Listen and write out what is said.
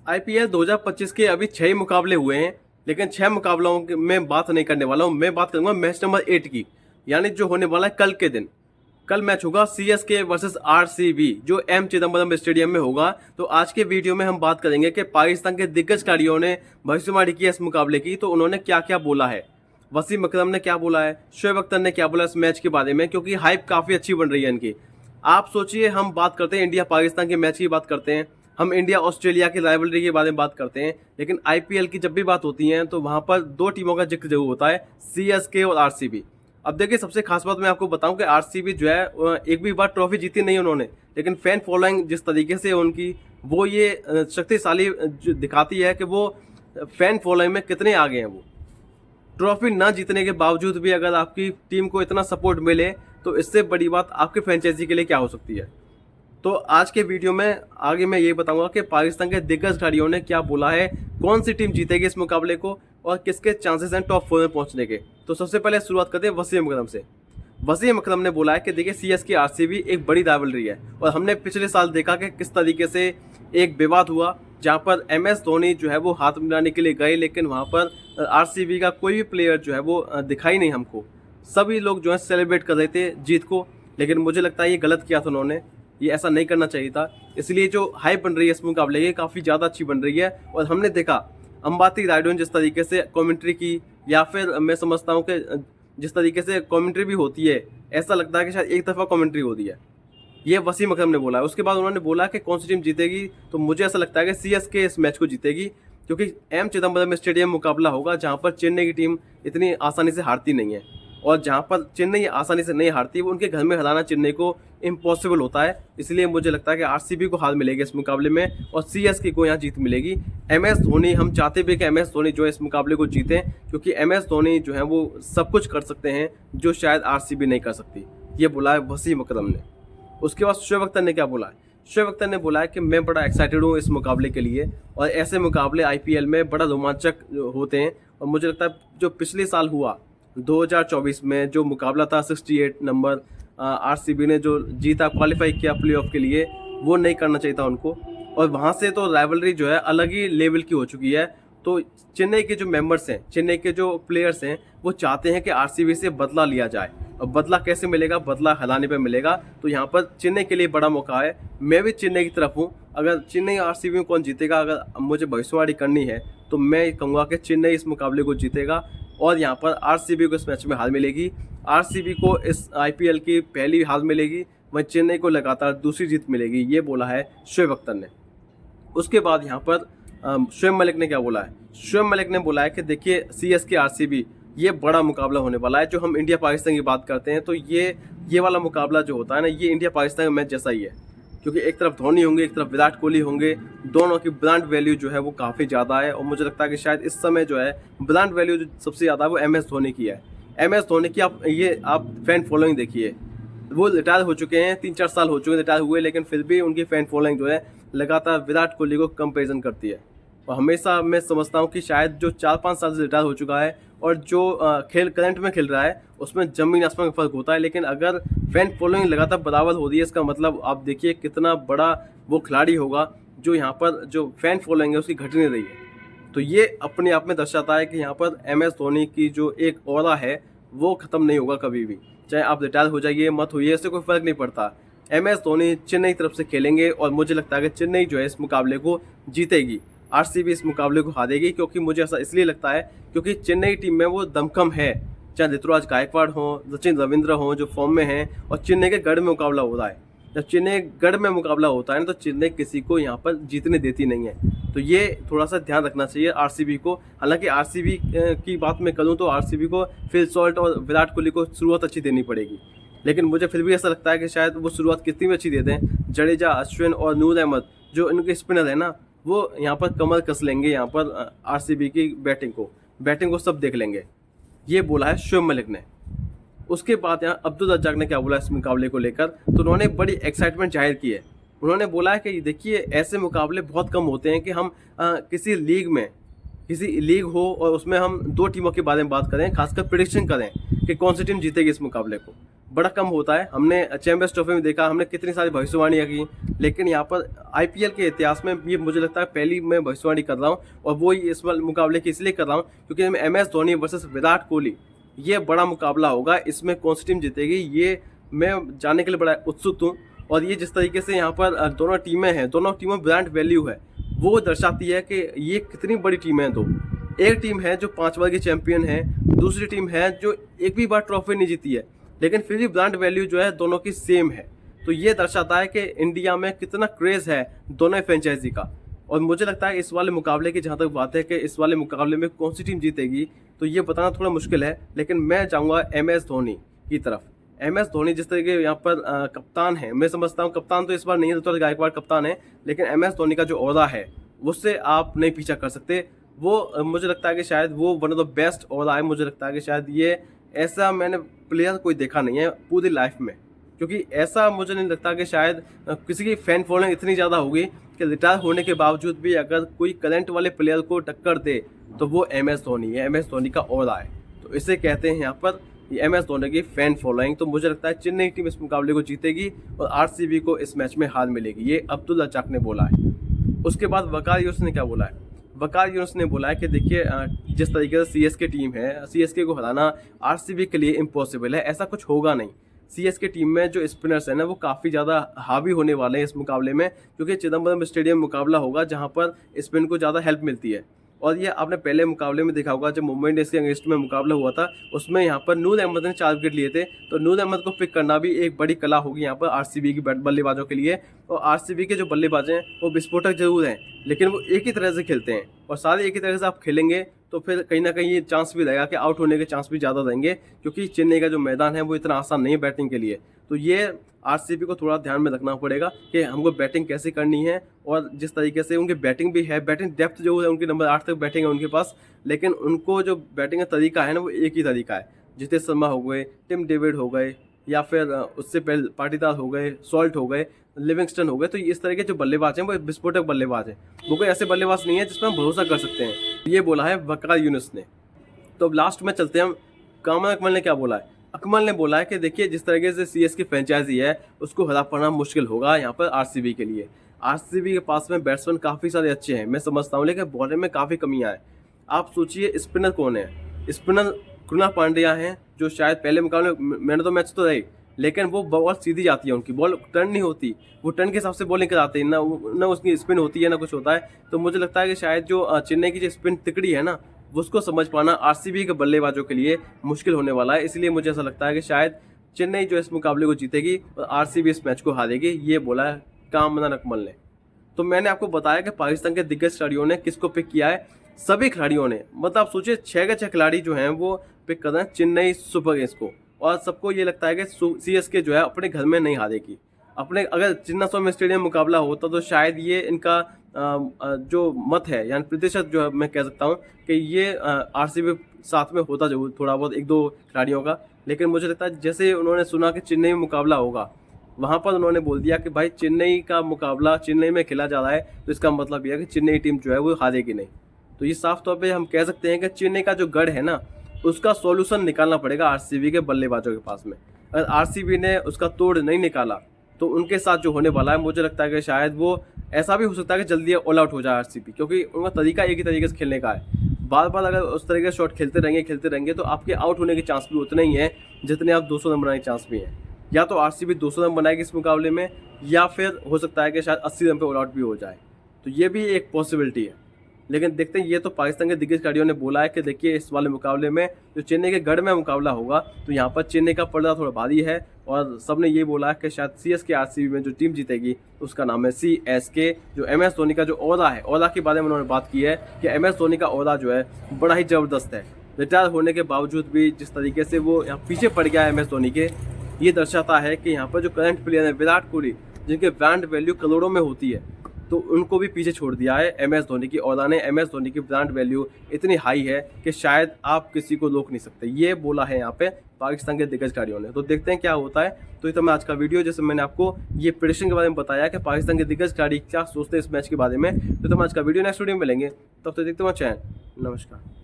IPL 2025 के अभी 6 ही मुकाबले हुए हैं, लेकिन 6 मुकाबलों में बात नहीं करने वाला हूँ। मैं बात करूंगा मैच नंबर 8 की, यानी जो होने वाला है कल के दिन। कल मैच होगा सीएसके वर्सेस आरसीबी, जो एम चिदम्बरम स्टेडियम में होगा। तो आज के वीडियो में हम बात करेंगे कि पाकिस्तान के दिग्गज खिलाड़ियों ने भविष्यवाणी की इस मुकाबले की, तो उन्होंने क्या क्या बोला है। वसीम अकरम ने क्या बोला है, शोएब अख्तर ने क्या बोला इस मैच के बारे में, क्योंकि हाइप काफ़ी अच्छी बन रही है इनकी। आप सोचिए, हम बात करते हैं इंडिया पाकिस्तान के मैच की बात करते हैं, हम इंडिया ऑस्ट्रेलिया की राइवलरी के बारे में बात करते हैं, लेकिन आईपीएल की जब भी बात होती है तो वहां पर दो टीमों का जिक्र जरूर होता है, सीएसके और आरसीबी। अब देखिए, सबसे खास बात मैं आपको बताऊं कि आरसीबी जो है एक भी बार ट्रॉफी जीती नहीं उन्होंने, लेकिन फैन फॉलोइंग जिस तरीके से उनकी वो ये शक्तिशाली दिखाती है कि वो फैन फॉलोइंग में कितने आगे हैं। वो ट्रॉफी ना जीतने के बावजूद भी अगर आपकी टीम को इतना सपोर्ट मिले, तो इससे बड़ी बात आपके फ्रेंचाइजी के लिए क्या हो सकती है। तो आज के वीडियो में आगे मैं ये बताऊंगा कि पाकिस्तान के दिग्गज खिलाड़ियों ने क्या बोला है, कौन सी टीम जीतेगी इस मुकाबले को और किसके चांसेस हैं टॉप 4 में पहुंचने के। तो सबसे पहले शुरुआत करते हैं वसीम अकरम से। वसीम अकरम ने बोला है कि देखिए, सीएसके आरसीबी एक बड़ी राइवलरी है और हमने पिछले साल देखा कि किस तरीके से एक विवाद हुआ जहां पर एमएस धोनी जो है वो हाथ मिलाने के लिए गए, लेकिन वहां पर आरसीबी का कोई भी प्लेयर जो है वो दिखाई नहीं हमको। सभी लोग जो है सेलिब्रेट कर रहे थे जीत को, लेकिन मुझे लगता है ये गलत किया था उन्होंने, ये ऐसा नहीं करना चाहिए था। इसलिए जो हाइप बन रही है इस मुकाबले की काफ़ी ज़्यादा अच्छी बन रही है। और हमने देखा अंबाती रायडू ने जिस तरीके से कमेंट्री की, या फिर मैं समझता हूँ कि जिस तरीके से कमेंट्री भी होती है, ऐसा लगता है कि शायद एक तरफा कमेंट्री होती है। ये वसीम अकरम ने बोला है। उसके बाद उन्होंने बोला कि कौन सी टीम जीतेगी, तो मुझे ऐसा लगता है कि सीएसके इस मैच को जीतेगी, क्योंकि एम चिदम्बरम स्टेडियम मुकाबला होगा जहाँ पर चेन्नई की टीम इतनी आसानी से हारती नहीं है। और जहाँ पर चेन्नई आसानी से नहीं हारती, वो उनके घर में हराना चेन्नई को इम्पॉसिबल होता है। इसलिए मुझे लगता है कि आरसीबी को हार मिलेगी इस मुकाबले में और सीएसके को यहाँ जीत मिलेगी। एमएस धोनी, हम चाहते भी कि एमएस धोनी जो है इस मुकाबले को जीतें, क्योंकि एमएस धोनी जो है वो सब कुछ कर सकते हैं जो शायद आरसीबी नहीं कर सकती। ये बोला है वसीम अकरम ने। उसके बाद शोएब अख्तर ने क्या बोला है। शोएब अख्तर ने बोला है कि मैं बड़ा एक्साइटेड हूँ इस मुकाबले के लिए, और ऐसे मुकाबले आईपीएल में बड़ा रोमांचक होते हैं। और मुझे लगता है जो पिछले साल हुआ 2024 में जो मुकाबला था 68 नंबर, आरसीबी ने जो जीता, क्वालिफाई किया प्लेऑफ के लिए, वो नहीं करना चाहिए था उनको। और वहाँ से तो राइवलरी जो है अलग ही लेवल की हो चुकी है। तो चेन्नई के जो मेंबर्स हैं, चेन्नई के जो प्लेयर्स हैं, वो चाहते हैं कि आरसीबी से बदला लिया जाए। और बदला कैसे मिलेगा, बदला हराने पे मिलेगा। तो यहाँ पर चेन्नई के लिए बड़ा मौका है। मैं भी चेन्नई की तरफ हूँ। अगर चेन्नई आरसीबी में कौन जीतेगा, अगर मुझे भविष्यवाणी करनी है, तो मैं कहूँगा कि चेन्नई इस मुकाबले को जीतेगा और यहाँ पर आरसीबी को इस मैच में हार मिलेगी। आरसीबी को इस आईपीएल की पहली हार मिलेगी, वहीं चेन्नई को लगातार दूसरी जीत मिलेगी। ये बोला है शोएब अख्तर ने। उसके बाद यहाँ पर शोएब मलिक ने क्या बोला है। शोएब मलिक ने बोला है कि देखिए, सीएसके आरसीबी ये बड़ा मुकाबला होने वाला है। जो हम इंडिया पाकिस्तान की बात करते हैं, तो ये वाला मुकाबला जो होता है ना, ये इंडिया पाकिस्तान का मैच जैसा ही है, क्योंकि एक तरफ धोनी होंगे, एक तरफ विराट कोहली होंगे। दोनों की ब्रांड वैल्यू जो है वो काफ़ी ज़्यादा है, और मुझे लगता है कि शायद इस समय जो है ब्रांड वैल्यू जो सबसे ज़्यादा है वो एमएस धोनी की है। एमएस धोनी की आप फैन फॉलोइंग देखिए, वो रिटायर हो चुके हैं, 3-4 साल हो चुके हैं रिटायर हुए, लेकिन फिर भी उनकी फैन फॉलोइंग जो है लगातार विराट कोहली को कंपेरिजन करती है। और हमेशा मैं समझता हूँ कि शायद जो 4-5 साल से रिटायर हो चुका है और जो खेल करंट में खेल रहा है, उसमें जमीन आसमान का फ़र्क होता है। लेकिन अगर फैन फॉलोइंग लगातार बराबर हो रही है, इसका मतलब आप देखिए कितना बड़ा वो खिलाड़ी होगा जो यहाँ पर जो फैन फॉलोइंग है उसकी घट नहीं रही है। तो ये अपने आप में दर्शाता है कि यहाँ पर एमएस धोनी की जो एक ऑरा है वो ख़त्म नहीं होगा कभी भी। चाहे आप रिटायर हो जाइए, मत होइए, इससे कोई फ़र्क नहीं पड़ता। एमएस धोनी चेन्नई की तरफ से खेलेंगे और मुझे लगता है कि चेन्नई जो है इस मुकाबले को जीतेगी। आरसीबी इस मुकाबले को हारेगी, क्योंकि मुझे ऐसा इसलिए लगता है क्योंकि चेन्नई टीम में वो दमखम है। चाहे ऋतुराज गायकवाड़ हो, सचिन रविंद्र हो जो फॉर्म में हैं, और चेन्नई के गढ़ में मुकाबला हो रहा है। जब चेन्नई गढ़ में मुकाबला होता है ना, तो चेन्नई किसी को यहाँ पर जीतने देती नहीं है। तो ये थोड़ा सा ध्यान रखना चाहिए आरसीबी को। हालांकि आरसीबी की बात मैं करूँ तो आरसीबी को फिल सॉल्ट और विराट कोहली को शुरुआत अच्छी देनी पड़ेगी, लेकिन मुझे फिर भी ऐसा लगता है कि शायद वो शुरुआत कितनी भी अच्छी दे दें, जडेजा, अश्विन और नूर अहमद जो इनके स्पिनर है ना, वो यहाँ पर कमर कस लेंगे। यहाँ पर आरसीबी की बैटिंग को सब देख लेंगे। ये बोला है शोएब मलिक ने। उसके बाद यहाँ अब्दुल रज्जाक ने क्या बोला इस मुकाबले को लेकर, तो उन्होंने बड़ी एक्साइटमेंट जाहिर की है। उन्होंने बोला है कि देखिए, ऐसे मुकाबले बहुत कम होते हैं कि हम किसी लीग हो और उसमें हम दो टीमों के बारे में बात करें, खासकर प्रेडिक्शन करें कि कौन सी टीम जीतेगी इस मुकाबले को। बड़ा कम होता है। हमने चैंपियंस ट्रॉफी में देखा, हमने कितनी सारी भविष्यवाणियाँ की, लेकिन यहाँ पर आईपीएल के इतिहास में ये मुझे लगता है पहली मैं भविष्यवाणी कर रहा हूँ, और वो इस वाले मुकाबले की इसलिए कर रहा हूँ क्योंकि MS धोनी वर्सेस विराट कोहली, ये बड़ा मुकाबला होगा। इसमें कौन सी टीम जीतेगी ये मैं जानने के लिए बड़ा उत्सुक हूँ। और ये जिस तरीके से यहाँ पर दोनों टीमें हैं, दोनों टीमों में ब्रांड वैल्यू है, वो दर्शाती है कि ये कितनी बड़ी टीमें हैं। दो, एक टीम है जो 5 बार की चैंपियन है, दूसरी टीम है जो एक भी बार ट्रॉफी नहीं जीती है, लेकिन फिर भी ब्रांड वैल्यू जो है दोनों की सेम है। तो ये दर्शाता है कि इंडिया में कितना क्रेज़ है दोनों फ्रेंचाइजी का। और मुझे लगता है इस वाले मुकाबले की जहाँ तक बात है कि इस वाले मुकाबले में कौन सी टीम जीतेगी, तो ये बताना थोड़ा मुश्किल है, लेकिन मैं जाऊँगा MS धोनी की तरफ। MS धोनी जिस तरीके यहाँ पर कप्तान है, मैं समझता हूँ कप्तान तो इस बार नहीं है, ऋतुराज गायकवाड़ कप्तान है, लेकिन MS धोनी का जो ओहदा है उससे आप नहीं पीछा कर सकते। वो मुझे लगता है कि शायद वो वन ऑफ द बेस्ट ओहदा है। मुझे लगता है कि शायद ये ऐसा मैंने प्लेयर कोई देखा नहीं है पूरी लाइफ में, क्योंकि ऐसा मुझे नहीं लगता कि शायद किसी की फैन फॉलोइंग इतनी ज़्यादा होगी कि रिटायर होने के बावजूद भी अगर कोई करंट वाले प्लेयर को टक्कर दे तो वो MS धोनी है। MS धोनी का ओहदा है, तो इसे कहते हैं यहाँ पर MS धोनी की फैन फॉलोइंग। तो मुझे लगता है चेन्नई टीम इस मुकाबले को जीतेगी और RCB को इस मैच में हार मिलेगी, ये अब्दुल रज़ाक ने बोला है। उसके बाद वकार यूनुस ने क्या बोला है? वकार यूनुस ने बोला है कि देखिए जिस तरीके से CSK टीम है, CSK को हराना RCB के लिए इम्पॉसिबल है, ऐसा कुछ होगा नहीं। CSK टीम में जो स्पिनर्स हैं ना वो काफ़ी ज़्यादा हावी होने वाले हैं इस मुकाबले में, क्योंकि चिदम्बरम स्टेडियम मुकाबला होगा जहाँ पर स्पिन को ज़्यादा हेल्प मिलती है। और ये आपने पहले मुकाबले में देखा होगा जब मुंबई इंडियंस के अगेंस्ट में मुकाबला हुआ था, उसमें यहाँ पर नूर अहमद ने 4 विकेट लिए थे। तो नूर अहमद को पिक करना भी एक बड़ी कला होगी यहाँ पर RCB की बल्लेबाजों के लिए। और RCB के जो बल्लेबाज हैं वो विस्फोटक जरूर हैं, लेकिन वो एक ही तरह से खेलते हैं, और सारे एक ही तरह से आप खेलेंगे तो फिर कहीं ना कहीं ये चांस भी रहेगा कि आउट होने के चांस भी ज़्यादा रहेंगे, क्योंकि चेन्नई का जो मैदान है वो इतना आसान नहीं है बैटिंग के लिए। तो ये RCB को थोड़ा ध्यान में रखना पड़ेगा कि हमको बैटिंग कैसे करनी है। और जिस तरीके से उनकी बैटिंग भी है, बैटिंग डेप्थ जो है उनकी नंबर 8 तक बैटिंग है उनके पास, लेकिन उनको जो बैटिंग का तरीका है ना वो एक ही तरीका है। जितेश शर्मा हो गए, टिम डेविड हो गए, या फिर उससे पहले पाटीदार हो गए, सॉल्ट हो गए, लिविंगस्टन हो गए, तो इस तरह के जो बल्लेबाज हैं वो विस्फोटक बल्लेबाज हैं। वो कोई ऐसे बल्लेबाज नहीं है जिस पर हम भरोसा कर सकते हैं, ये बोला है वकार यूनुस ने। तो अब लास्ट में चलते हैं हम, कामन अकमल ने क्या बोला है? अकमल ने बोला है कि देखिए जिस तरीके से CSK फ्रेंचाइजी है उसको हरा पाना मुश्किल होगा यहाँ पर RCB के लिए। RCB के पास में बैट्समैन काफ़ी सारे अच्छे हैं, मैं समझता हूँ, लेकिन बॉलर में काफ़ी कमियाँ हैं। आप सोचिए स्पिनर कौन है? स्पिनर कृणाल पांड्या हैं, जो शायद पहले मुकाबले में मैन ऑफ द मैच तो रहे, लेकिन वो बॉल सीधी जाती है, उनकी बॉल टर्न नहीं होती, वो टर्न के हिसाब से बॉलिंग कराते हैं, ना उसकी स्पिन होती है ना कुछ होता है। तो मुझे लगता है कि शायद जो चेन्नई की जो स्पिन तिकड़ी है ना उसको समझ पाना RCB के बल्लेबाजों के लिए मुश्किल होने वाला है। इसलिए मुझे ऐसा लगता है कि शायद चेन्नई जो इस मुकाबले को जीतेगी और RCB इस मैच को हारेगी, ये बोला है कामरान अकमल ने। तो मैंने आपको बताया कि पाकिस्तान के दिग्गज खिलाड़ियों ने किसको पिक किया है। सभी खिलाड़ियों ने, मतलब आप सोचिए 6 के 6 खिलाड़ी जो हैं वो पिक कर रहे हैं चेन्नई सुपर किंग्स को, और सबको ये लगता है कि CSK जो है अपने घर में नहीं हारेगी। अपने अगर चिन्नास्वामी स्टेडियम मुकाबला होता तो शायद ये इनका जो मत है यानी प्रतिशत जो है मैं कह सकता हूँ कि ये RCB साथ में होता जरूर थोड़ा बहुत 1-2 खिलाड़ियों का। लेकिन मुझे लगता है जैसे उन्होंने सुना कि चेन्नई में मुकाबला होगा, वहाँ पर उन्होंने बोल दिया कि भाई चेन्नई का मुकाबला चेन्नई में खेला जा रहा है, तो इसका मतलब यह है कि चेन्नई टीम जो है वो हारेगी नहीं। तो ये साफ तौर पे हम कह सकते हैं कि चेन्नई का जो गढ़ है ना उसका सॉल्यूशन निकालना पड़ेगा RCB के बल्लेबाजों के पास में। अगर RCB ने उसका तोड़ नहीं निकाला तो उनके साथ जो होने वाला है मुझे लगता है कि शायद वो ऐसा भी हो सकता है कि जल्दी ऑल आउट हो जाए RCB, क्योंकि उनका तरीका एक ही तरीके से खेलने का है। बार बार अगर उस तरीके से शॉट खेलते रहेंगे तो आपके आउट होने के चांस भी उतने ही हैं जितने आप 200 रन बनाने के चांस भी हैं। या तो RCB 200 रन बनाएगी इस मुकाबले में, या फिर हो सकता है कि शायद 80 रन पे ऑल आउट भी हो जाए, तो ये भी एक पॉसिबिलिटी है। लेकिन देखते हैं, ये तो पाकिस्तान के दिग्गज खिलाड़ियों ने बोला है कि देखिए इस वाले मुकाबले में जो चेन्नई के गढ़ में मुकाबला होगा तो यहाँ पर चेन्नई का पर्दा थोड़ा भारी है, और सबने ये बोला है कि शायद CSK RCB में जो टीम जीतेगी उसका नाम है CSK। जो MS धोनी का जो ओहदा है, ओहदा के बारे में उन्होंने बात की है कि MS धोनी का ओहदा जो है बड़ा ही ज़बरदस्त है। रिटायर होने के बावजूद भी जिस तरीके से वो यहाँ पीछे पड़ गया है MS धोनी के, ये दर्शाता है कि यहाँ पर जो करंट प्लेयर है विराट कोहली, जिनके ब्रांड वैल्यू करोड़ों में होती है, तो उनको भी पीछे छोड़ दिया है MS धोनी की ओहदा ने। MS धोनी की ब्रांड वैल्यू इतनी हाई है कि शायद आप किसी को रोक नहीं सकते, ये बोला है यहाँ पे पाकिस्तान के दिग्गज खिलाड़ियों ने। तो देखते हैं क्या होता है। तो ये तो मैं आज का वीडियो, जैसे मैंने आपको ये प्रेडिक्शन के बारे में बताया कि पाकिस्तान के दिग्गज खिलाड़ी क्या सोचते हैं इस मैच के बारे में। तो मैं आज का वीडियो नेक्स्ट वीडियो में मिलेंगे, तब तक देखते हैं चैनल। नमस्कार।